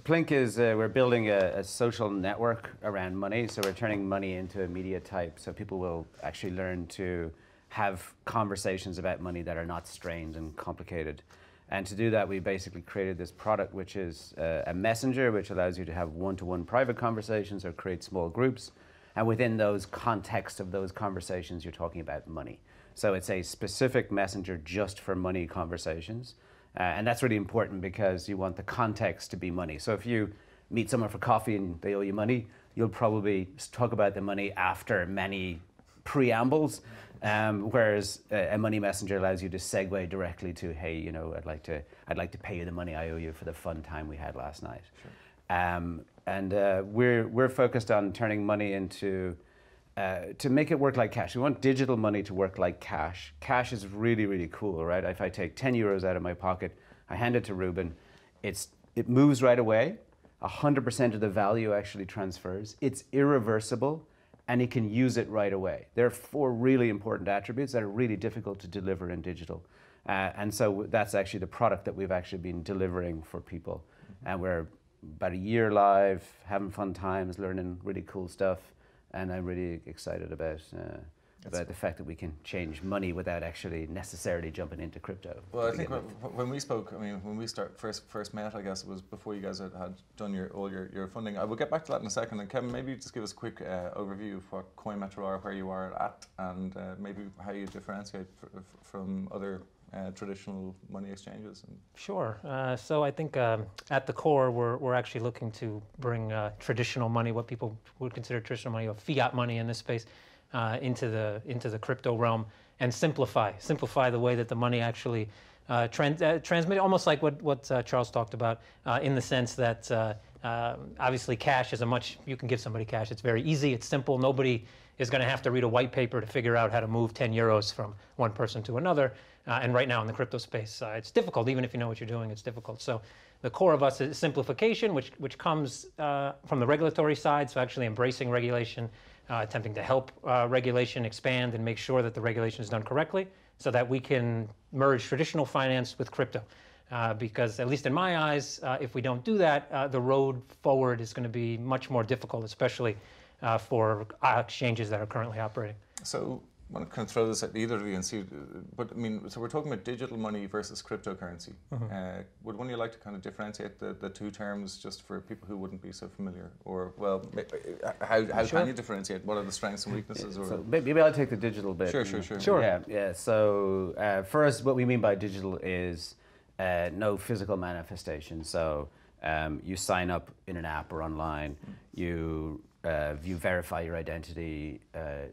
Speaker 14: Plynk is, we're building a social network around money. So we're turning money into a media type. So people will actually learn to have conversations about money that are not strained and complicated. And to do that, we basically created this product, which is a messenger, which allows you to have one-to-one private conversations or create small groups. And within those contexts of those conversations, you're talking about money. So it's a specific messenger just for money conversations. And that's really important because you want the context to be money. So if you meet someone for coffee and they owe you money, you'll probably talk about the money after many preambles, whereas a money messenger allows you to segue directly to, hey, you know, I'd like to pay you the money I owe you for the fun time we had last night. Sure. We're focused on turning money into to make it work like cash. We want digital money to work like cash. Cash is really, really cool, right? If I take 10 euros out of my pocket, I hand it to Ruben, it moves right away. 100% of the value actually transfers. It's irreversible, and he can use it right away. There are 4 really important attributes that are really difficult to deliver in digital. And so that's actually the product that we've actually been delivering for people. And we're about a year live, having fun times, learning really cool stuff. And I'm really excited about the fact that we can change money without actually necessarily jumping into crypto.
Speaker 3: Well, I think when we spoke, I mean, when we first met, I guess it was before you guys had done your funding. I will get back to that in a second. And Kevin, maybe just give us a quick overview of what CoinMetro are, where you are at, and maybe how you differentiate from other traditional money exchanges.
Speaker 13: Sure. So I think at the core, we're actually looking to bring traditional money, what people would consider traditional money, or fiat money in this space, into the crypto realm, and simplify the way that the money actually transmit, almost like what Charles talked about, in the sense that obviously cash is you can give somebody cash. It's very easy. It's simple. Nobody is going to have to read a white paper to figure out how to move 10 euros from one person to another. And right now in the crypto space, it's difficult. Even if you know what you're doing, it's difficult. So the core of us is simplification, which comes from the regulatory side, so actually embracing regulation, attempting to help regulation expand and make sure that the regulation is done correctly so that we can merge traditional finance with crypto. Because at least in my eyes, if we don't do that, the road forward is going to be much more difficult, especially for exchanges that are currently operating.
Speaker 3: So I want to kind of throw this at either of you and see, but I mean, so we're talking about digital money versus cryptocurrency. Would one of you like to kind of differentiate the two terms just for people who wouldn't be so familiar? Or, well, how can you differentiate? What are the strengths and weaknesses? Or?
Speaker 14: So maybe I'll take the digital bit.
Speaker 3: Sure.
Speaker 14: Yeah. So first, what we mean by digital is no physical manifestation. So you sign up in an app or online, you verify your identity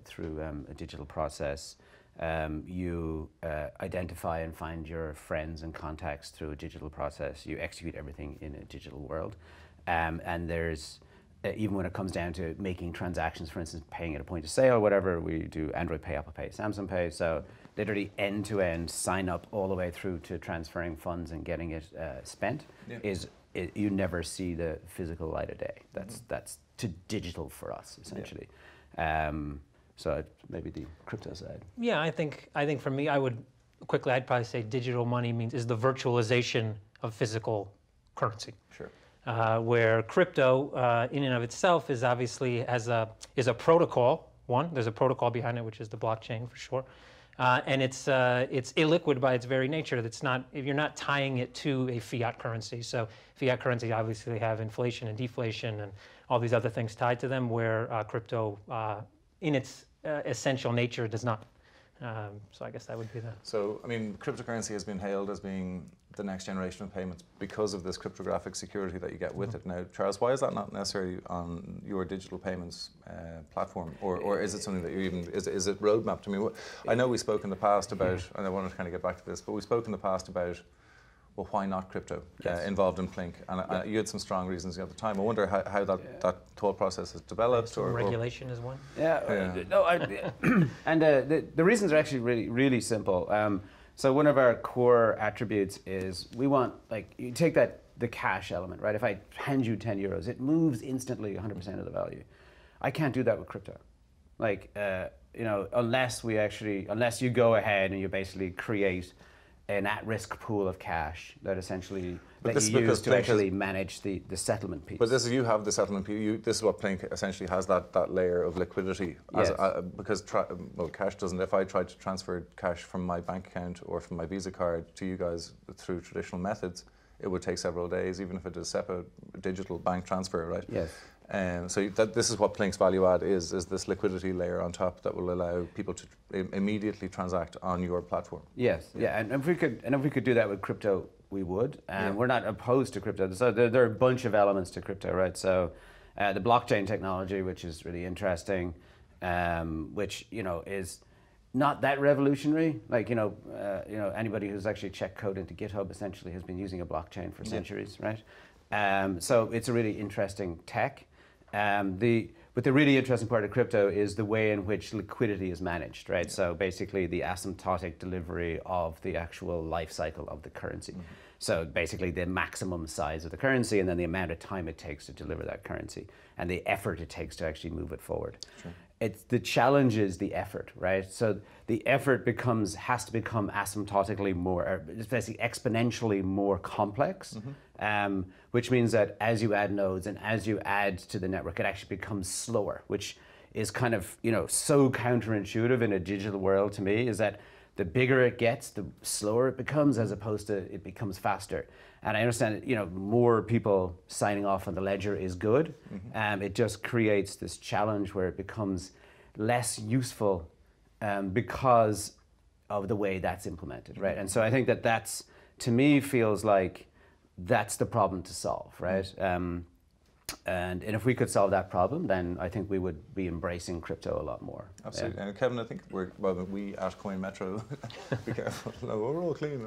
Speaker 14: through a digital process. You identify and find your friends and contacts through a digital process. You execute everything in a digital world. And there's, even when it comes down to making transactions, for instance, paying at a point of sale or whatever, we do Android Pay, Apple Pay, Samsung Pay. So literally end-to-end sign up all the way through to transferring funds and getting it spent you never see the physical light of day. That's to digital for us, essentially. So maybe the crypto side.
Speaker 13: Yeah, I think for me, I'd probably say digital money is the virtualization of physical currency.
Speaker 3: Sure.
Speaker 13: Where crypto, in and of itself, is obviously is a protocol. There's a protocol behind it, which is the blockchain for sure. And it's illiquid by its very nature. That's not, if you're not tying it to a fiat currency. So fiat currency obviously have inflation and deflation and all these other things tied to them, where crypto, in its essential nature, does not. So I guess that would be that.
Speaker 3: So, I mean, cryptocurrency has been hailed as being the next generation of payments because of this cryptographic security that you get with it. Now, Charles, why is that not necessarily on your digital payments platform? Or is it something that you even, is it roadmapped? I mean, I know we spoke in the past about, and I wanted to kind of get back to this, but we spoke in the past about, well, why not crypto involved in Plynk? And you had some strong reasons at the time. I wonder how that thought process has developed.
Speaker 13: Or regulation is one.
Speaker 14: No, and the reasons are actually really simple. So one of our core attributes is we want, like, you take the cash element, right? If I hand you 10 euros, it moves instantly 100% of the value. I can't do that with crypto. Like, you know, unless you go ahead and you basically create an at-risk pool of cash that essentially that you use to actually manage the settlement piece.
Speaker 3: But this is, you have the settlement piece. This is what Plynk essentially has, that layer of liquidity. As, because cash doesn't. If I tried to transfer cash from my bank account or from my Visa card to you guys through traditional methods, it would take several days, even if it is SEPA digital bank transfer, right?
Speaker 14: Yes.
Speaker 3: So this is what Plynk's value add is this liquidity layer on top that will allow people to immediately transact on your platform.
Speaker 14: Yes, and if we could do that with crypto, we would. We're not opposed to crypto. So there are a bunch of elements to crypto, right? So the blockchain technology, which is really interesting, which is not that revolutionary. Like anybody who's actually checked code into GitHub essentially has been using a blockchain for centuries, right? So it's a really interesting tech. But the really interesting part of crypto is the way in which liquidity is managed, right? So basically the asymptotic delivery of the actual life cycle of the currency. So basically the maximum size of the currency and then the amount of time it takes to deliver that currency and the effort it takes to actually move it forward. The challenge is the effort, right? So the effort has to become asymptotically more, or basically exponentially more complex, which means that as you add nodes and as you add to the network, it actually becomes slower, which is kind of, so counterintuitive in a digital world to me, is that the bigger it gets, the slower it becomes, as opposed to it becomes faster. And I understand, more people signing off on the ledger is good. It just creates this challenge where it becomes less useful because of the way that's implemented, right? And so I think that's, to me, feels like that's the problem to solve, right? And if we could solve that problem, then I think we would be embracing crypto a lot more.
Speaker 3: Absolutely. And Kevin, I think we at CoinMetro, be careful, no, we're all clean.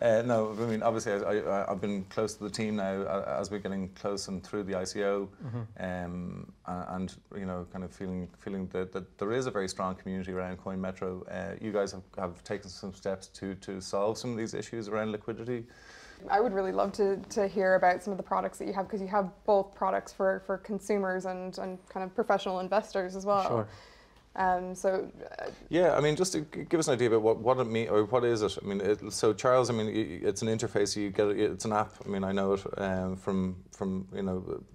Speaker 3: No, I mean, obviously I've been close to the team now as we're getting close and through the ICO, and kind of feeling that there is a very strong community around CoinMetro. You guys have taken some steps to solve some of these issues around liquidity.
Speaker 2: I would really love to hear about some of the products that you have, because you have both products for consumers and kind of professional investors as well.
Speaker 13: Sure.
Speaker 3: Yeah, I mean, just to give us an idea about what it means, or what is it? I mean, so Charles, I mean, it's an interface. You get it. It's an app. I mean, I know it from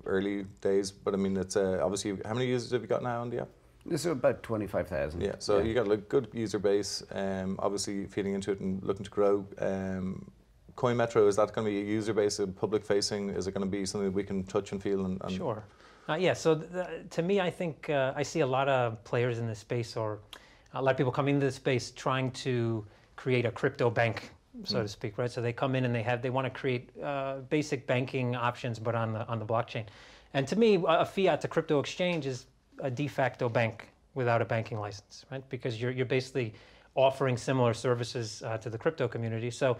Speaker 3: early days, but I mean, it's obviously. How many users have you got now on the app?
Speaker 14: This is about 25,000.
Speaker 3: Yeah, so you got a good user base. Obviously, feeding into it and looking to grow. CoinMetro, is that going to be a user base, public facing? Is it going to be something that we can touch and feel? And
Speaker 13: Sure. Yeah, so to me, I think I see a lot of players in this space, or a lot of people coming into this space trying to create a crypto bank, so to speak, right? So they come in and they want to create basic banking options, but on the blockchain. And to me, a fiat to crypto exchange is a de facto bank without a banking license, right? Because you're basically offering similar services to the crypto community. So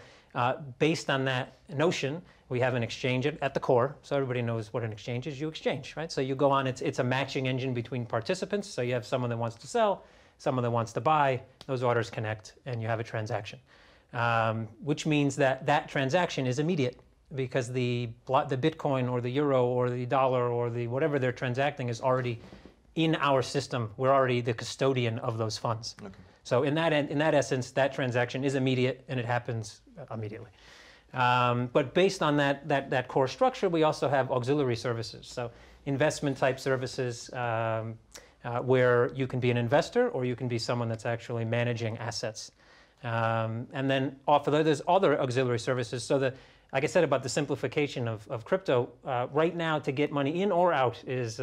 Speaker 13: based on that notion, we have an exchange at the core. So everybody knows what an exchange is. You exchange, right? So you go on, it's a matching engine between participants. So you have someone that wants to sell, someone that wants to buy, those orders connect, and you have a transaction. Which means that transaction is immediate, because the Bitcoin or the euro or the dollar or the whatever they're transacting is already in our system. We're already the custodian of those funds. Okay. So in that essence, that transaction is immediate and it happens immediately. But based on that core structure, we also have auxiliary services. So investment type services, where you can be an investor or you can be someone that's actually managing assets. And then off of that, there's other auxiliary services. So like I said about the simplification of crypto, right now to get money in or out is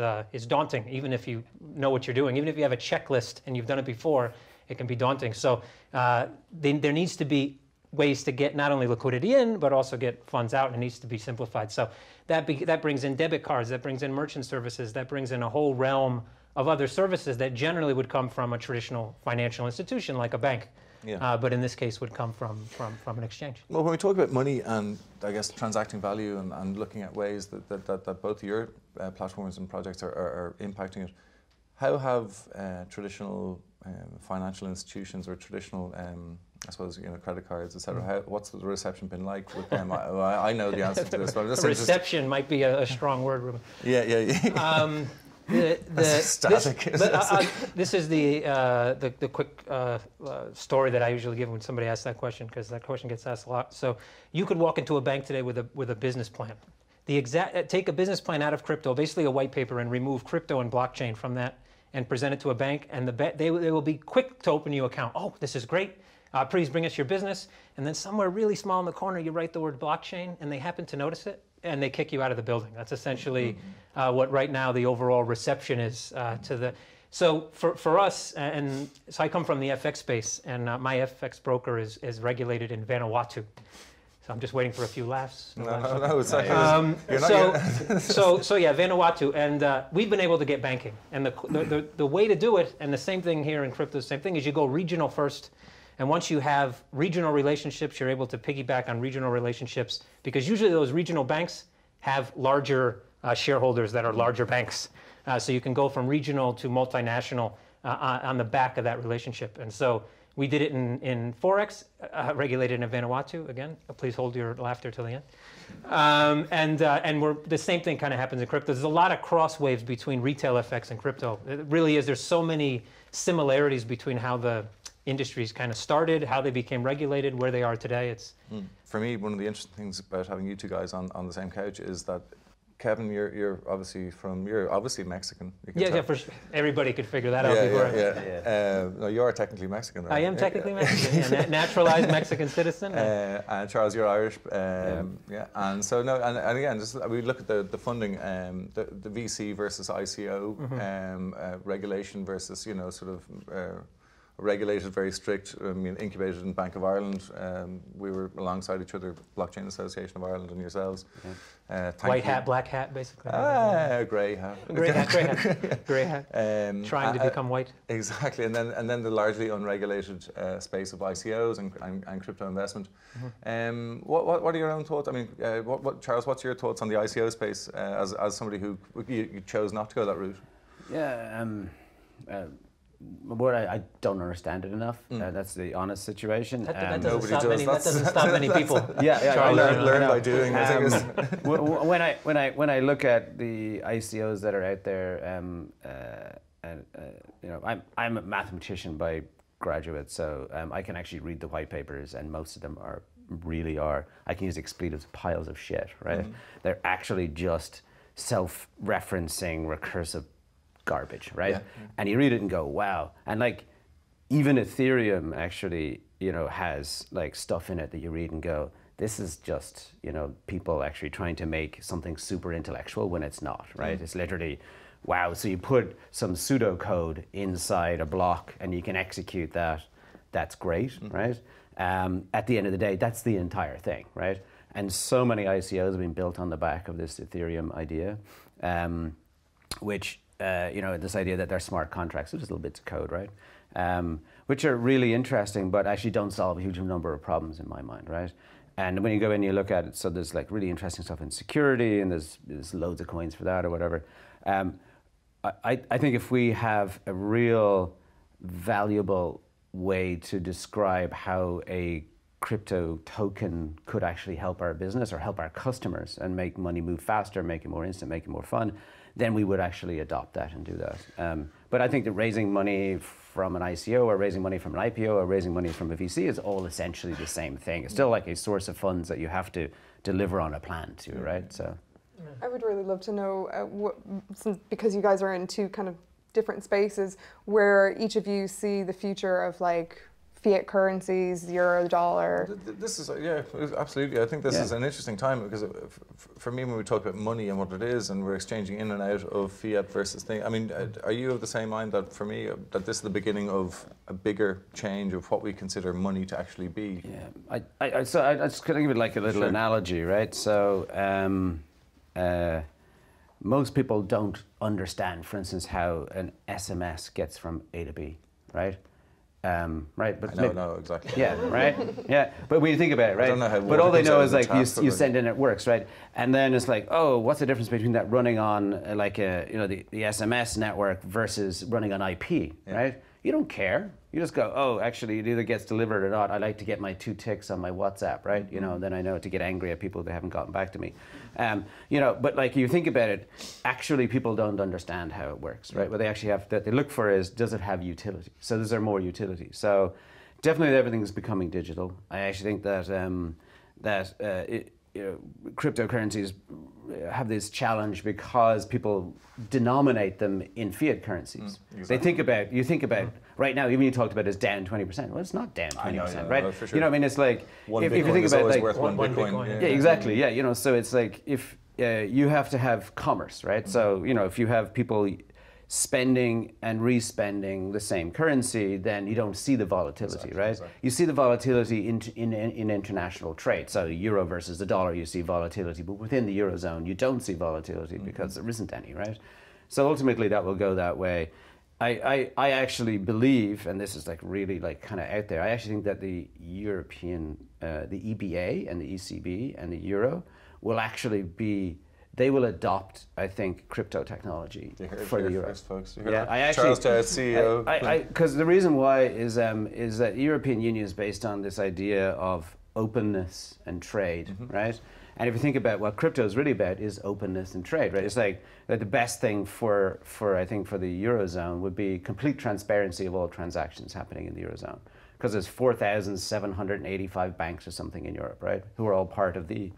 Speaker 13: daunting, even if you know what you're doing. Even if you have a checklist and you've done it before, it can be daunting. So there needs to be ways to get not only liquidity in, but also get funds out, and it needs to be simplified. So that brings in debit cards, that brings in merchant services, that brings in a whole realm of other services that generally would come from a traditional financial institution like a bank.
Speaker 3: Yeah.
Speaker 13: But in this case would come from an exchange.
Speaker 3: Well, when we talk about money and I guess transacting value and looking at ways that both your platforms and projects are impacting it, how have traditional financial institutions or traditional, I suppose, credit cards, etc. What's the reception been like with them? I know the answer to this, but I'm just
Speaker 13: reception might be a strong word, Ruben.
Speaker 3: Yeah.
Speaker 13: This is the quick story that I usually give when somebody asks that question, because that question gets asked a lot. So you could walk into a bank today with a business plan. Take a business plan out of crypto, basically a white paper, and remove crypto and blockchain from that and present it to a bank, and they will be quick to open you an account. Oh, this is great. Please bring us your business. And then somewhere really small in the corner, you write the word blockchain, and they happen to notice it, and they kick you out of the building. That's essentially what right now the overall reception is to the. So for us, and so I come from the FX space, and my FX broker is regulated in Vanuatu. So I'm just waiting for a few laughs.
Speaker 3: No, it's like
Speaker 13: so yeah, Vanuatu, and we've been able to get banking, and the way to do it, and the same thing here in crypto, the same thing is you go regional first. And once you have regional relationships, you're able to piggyback on regional relationships, because usually those regional banks have larger shareholders that are larger banks. So you can go from regional to multinational on the back of that relationship. And so we did it in Forex, regulated in Vanuatu. Again, please hold your laughter till the end. And the same thing kind of happens in crypto. There's a lot of cross waves between retail FX and crypto. It really is. There's so many similarities between how the industries kind of started, how they became regulated, where they are today.
Speaker 3: For me, one of the interesting things about having you two guys on the same couch is that, Kevin, you're obviously Mexican.
Speaker 13: Yeah, for sure. Everybody could figure that out before.
Speaker 3: No, you are technically Mexican, right?
Speaker 13: I am technically Mexican, yeah, naturalized Mexican citizen.
Speaker 3: And Charles, you're Irish. And so and again, just we look at the funding, the VC versus ICO, regulation versus sort of. Regulated, very strict. I mean, incubated in Bank of Ireland. We were alongside each other, Blockchain Association of Ireland and yourselves.
Speaker 13: White hat, black hat, basically.
Speaker 3: Grey hat.
Speaker 13: Grey hat. Trying to become white.
Speaker 3: Exactly, and then the largely unregulated space of ICOs and crypto investment. What are your own thoughts? I mean, Charles, what's your thoughts on the ICO space as somebody who you chose not to go that route?
Speaker 14: Yeah. I don't understand it enough. That's the honest situation.
Speaker 13: That doesn't stop many people.
Speaker 3: I learn by doing.
Speaker 14: When I look at the ICOs that are out there, I'm a mathematician by graduate, so I can actually read the white papers, and most of them really are. I can use expletives, piles of shit, right? They're actually just self-referencing, recursive garbage, right? And you read it and go, wow. And like, even Ethereum actually, has like stuff in it that you read and go, this is just, people actually trying to make something super intellectual when it's not, right? It's literally, wow. So you put some pseudocode inside a block and you can execute that. That's great, right? At the end of the day, that's the entire thing, right? And so many ICOs have been built on the back of this Ethereum idea, which this idea that they're smart contracts, so just little bits of code, right? Which are really interesting, but actually don't solve a huge number of problems in my mind, right? And when you go in and you look at it, so there's like really interesting stuff in security, and there's loads of coins for that or whatever. I think if we have a real valuable way to describe how a crypto token could actually help our business or help our customers and make money move faster, make it more instant, make it more fun, then we would actually adopt that and do that. But I think that raising money from an ICO or raising money from an IPO or raising money from a VC is all essentially the same thing. It's still like a source of funds that you have to deliver on a plan to, right? So,
Speaker 2: I would really love to know, because you guys are in two kind of different spaces where each of you see the future of like fiat currencies, euro, dollar.
Speaker 3: This is, yeah, absolutely. I think this is an interesting time because for me, when we talk about money and what it is, and we're exchanging in and out of fiat versus thing, I mean, are you of the same mind that for me, that this is the beginning of a bigger change of what we consider money to actually be?
Speaker 14: Yeah, I just kind of give it like a little analogy, right? So, most people don't understand, for instance, how an SMS gets from A to B, right? Right, but
Speaker 3: no, exactly.
Speaker 14: Yeah, right. Yeah, but when you think about it, right?
Speaker 3: I don't know how
Speaker 14: but all they know is like you
Speaker 3: tap,
Speaker 14: send in, it works, right? And then it's like, oh, what's the difference between that running on like a the SMS network versus running on IP, right? You don't care. You just go, oh, actually, it either gets delivered or not. I like to get my 2 ticks on my WhatsApp, right? You know, then I know to get angry at people that haven't gotten back to me. You know, but like you think about it, actually people don't understand how it works, right? What they actually have, that they look for is, does it have utility? So is there more utility? So definitely everything is becoming digital. I actually think that cryptocurrencies have this challenge because people denominate them in fiat currencies. Exactly. You think about right now, even you talked about it's down 20%. Well, it's not down 20%, right?
Speaker 3: For sure.
Speaker 14: You know what I mean? It's like,
Speaker 3: if you think about like worth one Bitcoin.
Speaker 14: Yeah, exactly. Yeah, you know, so it's like if you have to have commerce, right? So, you know, if you have people spending and respending the same currency, then you don't see the volatility, right? Exactly. You see the volatility in international trade. So euro versus the dollar, you see volatility, but within the Eurozone, you don't see volatility because there isn't any, right? So ultimately that will go that way. I actually believe, and this is like really like kind of out there, I actually think that the European, the EBA and the ECB and the Euro will actually be, they will adopt, I think, crypto technology for the euro.
Speaker 3: Folks.
Speaker 14: Charles
Speaker 3: Dowd, CEO.
Speaker 14: Because the reason why is that the European Union is based on this idea of openness and trade, right? And if you think about what crypto is really about, is openness and trade, right? It's like that the best thing for I think for the Eurozone would be complete transparency of all transactions happening in the Eurozone. Because there's 4,785 banks or something in Europe, right? Who are all part of the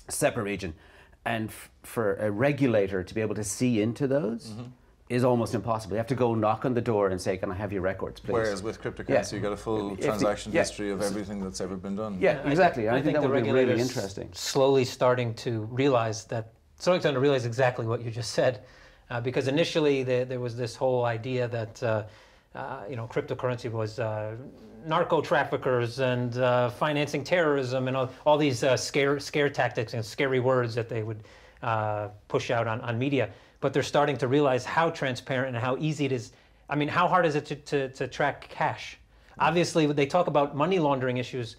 Speaker 14: separate region. And for a regulator to be able to see into those is almost impossible. You have to go knock on the door and say, can I have your records, please?
Speaker 3: Whereas with cryptocurrency, you get a full transaction history of everything that's ever been done.
Speaker 14: Yeah, exactly. I think that
Speaker 13: the
Speaker 14: would be really interesting.
Speaker 13: Slowly starting to realize exactly what you just said. Because initially there was this whole idea that cryptocurrency was narco traffickers and financing terrorism and all these scare tactics and scary words that they would push out on media. But they're starting to realize how transparent and how easy it is. I mean, how hard is it to track cash? Obviously, they talk about money laundering issues.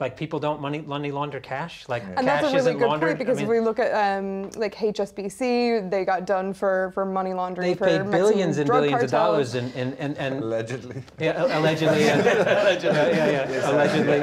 Speaker 13: Like people don't money launder cash. Like
Speaker 2: and
Speaker 13: cash
Speaker 2: that's a really
Speaker 13: isn't
Speaker 2: good
Speaker 13: laundered.
Speaker 2: point because if we look at like HSBC, they got done for money laundering.
Speaker 13: They've paid billions and billions of dollars and
Speaker 3: allegedly.
Speaker 13: Yeah, allegedly. Allegedly.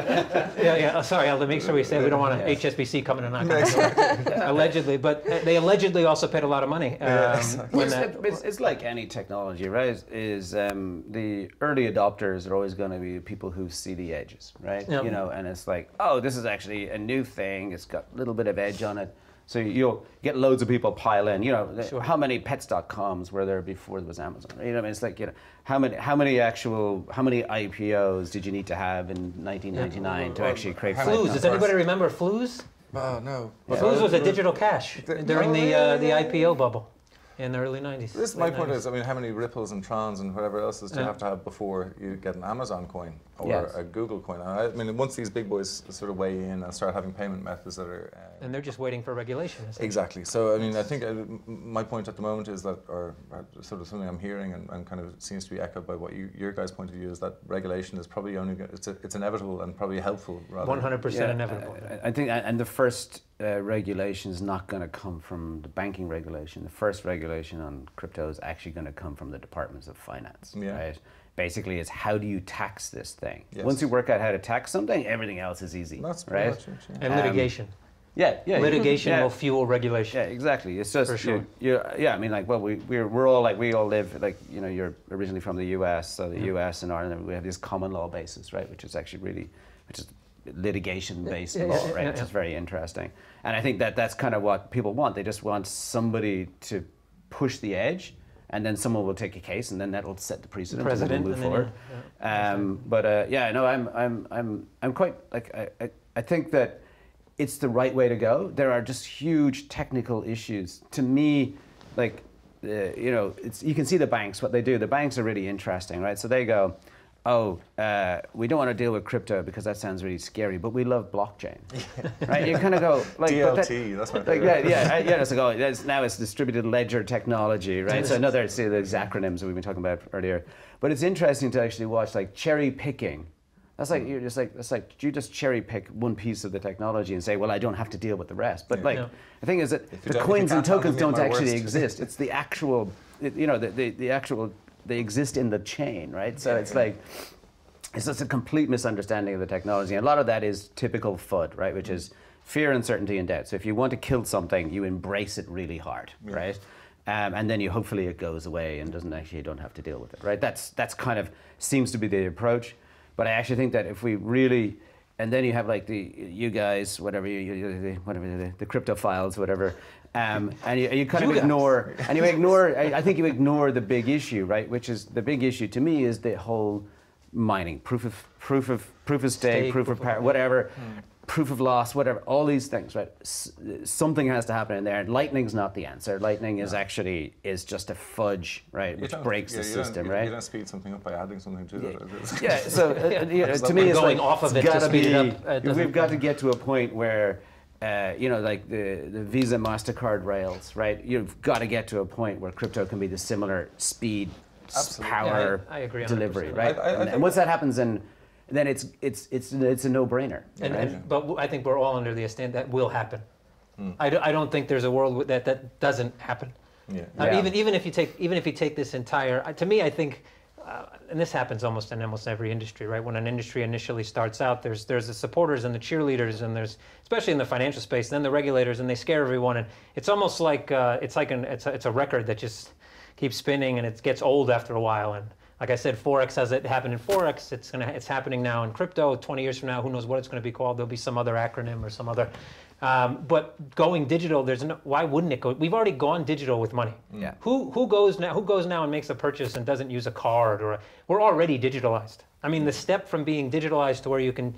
Speaker 13: Yeah. Sorry, I'll make sure we say we don't want HSBC coming and knocking on the door. Allegedly, but they allegedly also paid a lot of money.
Speaker 14: It's like any technology, right? Is the early adopters are always going to be people who see the edges, right?
Speaker 13: Yep.
Speaker 14: You know, and it's like, oh, this is actually a new thing. It's got a little bit of edge on it. So you'll get loads of people pile in. You know, how many pets.coms were there before there was Amazon? You know, I mean, it's like, you know, how many IPOs did you need to have in 1999 to actually create
Speaker 13: Flues? Does anybody remember Flues?
Speaker 3: No.
Speaker 13: Flues was a digital cash during the IPO bubble in the early 90s.
Speaker 3: This my point is, I mean, how many Ripples and Trons and whatever else do you have to have before you get an Amazon coin or a Google coin? I mean, once these big boys sort of weigh in and start having payment methods that are...
Speaker 13: and they're just waiting for regulation.
Speaker 3: Exactly. So, I mean, I think my point at the moment is that, or sort of something I'm hearing and kind of seems to be echoed by what your guys' point of view is that regulation is probably only, it's inevitable and probably helpful rather
Speaker 13: 100% inevitable.
Speaker 14: I think, and the first regulation is not going to come from the banking regulation. The first regulation on crypto is actually going to come from the departments of finance, right? Basically, it's how do you tax this thing? Yes. Once you work out how to tax something, everything else is easy, right?
Speaker 13: And litigation.
Speaker 14: Litigation
Speaker 13: will fuel regulation.
Speaker 14: Yeah, exactly. It's just,
Speaker 13: for sure.
Speaker 14: I mean, like, well, we're all like, we all live, like, you know, you're originally from the US, so the US and Ireland, we have this common law basis, right? Which is actually really, which is litigation-based law, right? Which is very interesting. And I think that that's kind of what people want. They just want somebody to push the edge and then someone will take a case, and then that'll set the precedent, and then we'll move forward. I'm quite like I think that it's the right way to go. There are just huge technical issues. To me, like you know, you can see the banks, what they do. The banks are really interesting, right? So they go, oh, we don't want to deal with crypto because that sounds really scary, but we love blockchain, right? You kind of go like
Speaker 3: DLT. That's my favorite.
Speaker 14: It's like, oh, now it's distributed ledger technology, right? So another those acronyms that we've been talking about earlier. But it's interesting to actually watch like cherry picking. That's like you just cherry pick one piece of the technology and say, well, I don't have to deal with the rest. But the thing is that the coins and tokens don't actually exist. It's the actual, you know, the actual. They exist in the chain, right? So it's like, it's just a complete misunderstanding of the technology. And a lot of that is typical FUD, right? Which is fear, uncertainty, and doubt. So if you want to kill something, you embrace it really hard, right? And then hopefully it goes away and you don't have to deal with it, right? That's kind of seems to be the approach. But I actually think that if we really, and then you have like you guys, whatever the cryptophiles, whatever, and you kind of ignore, I think you ignore the big issue, right? Which is the big issue to me is the whole mining, proof of stake, proof of power, whatever, proof of loss, whatever, all these things, right? Something has to happen in there. And Lightning's not the answer. Lightning is actually just a fudge, right? Which breaks the system, right?
Speaker 3: You don't speed something up by adding something to it.
Speaker 14: Yeah. So to me, it's going off of it to speed it up. We've got to get to a point where. You know, like the Visa, MasterCard rails, right? You've got to get to a point where crypto can be the similar speed, power,
Speaker 13: I agree 100%.
Speaker 14: delivery, right? And once that happens, then it's a no-brainer.
Speaker 13: But I think we're all under the understanding that will happen. I don't think there's a world that doesn't happen. Even if you take this entire, to me, I think. And this happens almost in almost every industry, right? When an industry initially starts out, there's the supporters and the cheerleaders, and there's, especially in the financial space, then the regulators, and they scare everyone. And it's almost like it's a record that just keeps spinning, and it gets old after a while. And like I said, Forex, as it happened in Forex, it's happening now in crypto. 20 years from now, who knows what it's going to be called? There'll be some other acronym or some other. But going digital, why wouldn't it go? We've already gone digital with money.
Speaker 14: Yeah.
Speaker 13: Who goes now and makes a purchase and doesn't use a card we're already digitalized. I mean, the step from being digitalized to where you can,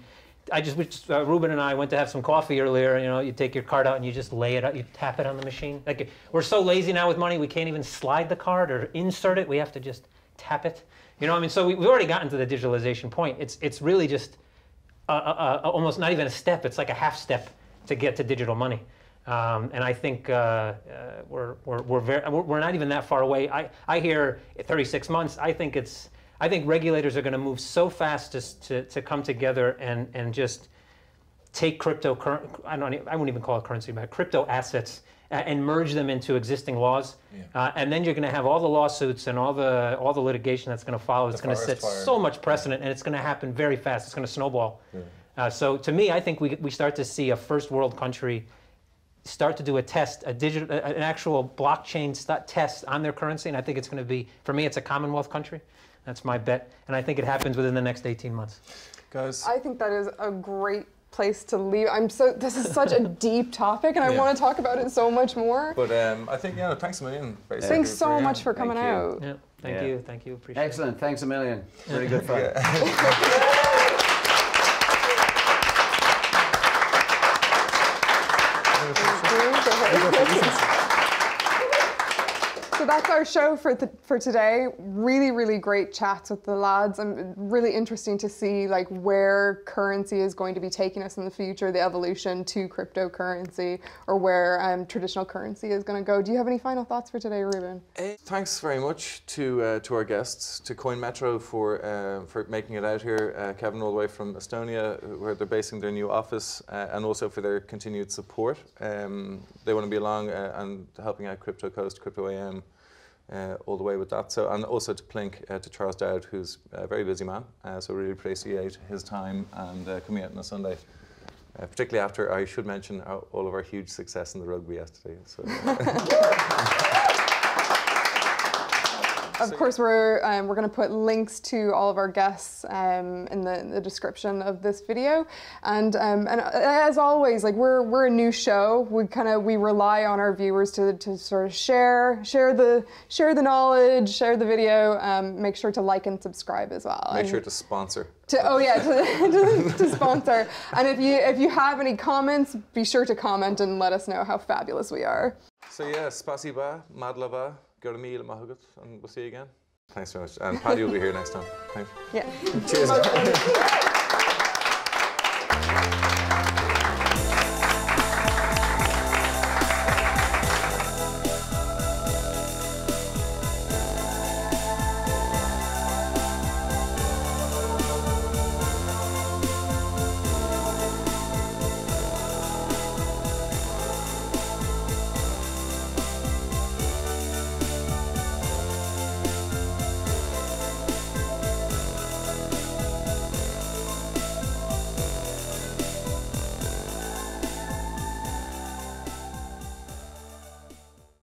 Speaker 13: Ruben and I went to have some coffee earlier. You know, you take your card out and you just lay it out, you tap it on the machine. Like we're so lazy now with money, we can't even slide the card or insert it. We have to just tap it. You know, I mean, so we've already gotten to the digitalization point. It's really just almost not even a step. It's like a half step to get to digital money, and I think we're not even that far away. I hear 36 months. I think regulators are going to move so fast to come together and just take I wouldn't even call it currency, but crypto assets and merge them into existing laws, and then you're going to have all the lawsuits and all the litigation that's going to follow. It's going to set so much precedent, and it's going to happen very fast. It's going to snowball. So to me, I think we start to see a first world country start to do an actual blockchain test on their currency, and I think it's going to be, for me, it's a Commonwealth country. That's my bet, and I think it happens within the next 18 months.
Speaker 3: Guys,
Speaker 2: I think that is a great place to leave. This is such a deep topic, and I want to talk about it so much more.
Speaker 3: But I think thanks a million. Basically,
Speaker 2: thanks so much for coming out.
Speaker 13: Yeah, thank you. Appreciate it.
Speaker 14: Excellent. Thanks a million. Really good fun.
Speaker 2: So that's our show for today. Really, really great chats with the lads, and really interesting to see like where currency is going to be taking us in the future, the evolution to cryptocurrency, or where traditional currency is going to go. Do you have any final thoughts for today, Ruben?
Speaker 3: Thanks very much to our guests, to CoinMetro for making it out here. Kevin all the way from Estonia, where they're basing their new office, and also for their continued support. They want to be along and helping out Crypto Coast, Crypto AM. All the way with that. So, and also to Plynk, to Charles Dowd, who's a very busy man. So really appreciate his time and coming out on a Sunday. Particularly after, I should mention, all of our huge success in the rugby yesterday. So,
Speaker 2: Of course, we're going to put links to all of our guests in the description of this video, and as always, like we're a new show. We rely on our viewers to sort of share the knowledge, share the video. Make sure to like and subscribe as well.
Speaker 3: Make sure to sponsor.
Speaker 2: To sponsor. And if you have any comments, be sure to comment and let us know how fabulous we are.
Speaker 3: So yeah, spasiba, madlava, gormil mahugut, and we'll see you again. Thanks very much. And Paddy will be here next time. Thanks.
Speaker 2: Yeah.
Speaker 3: Cheers.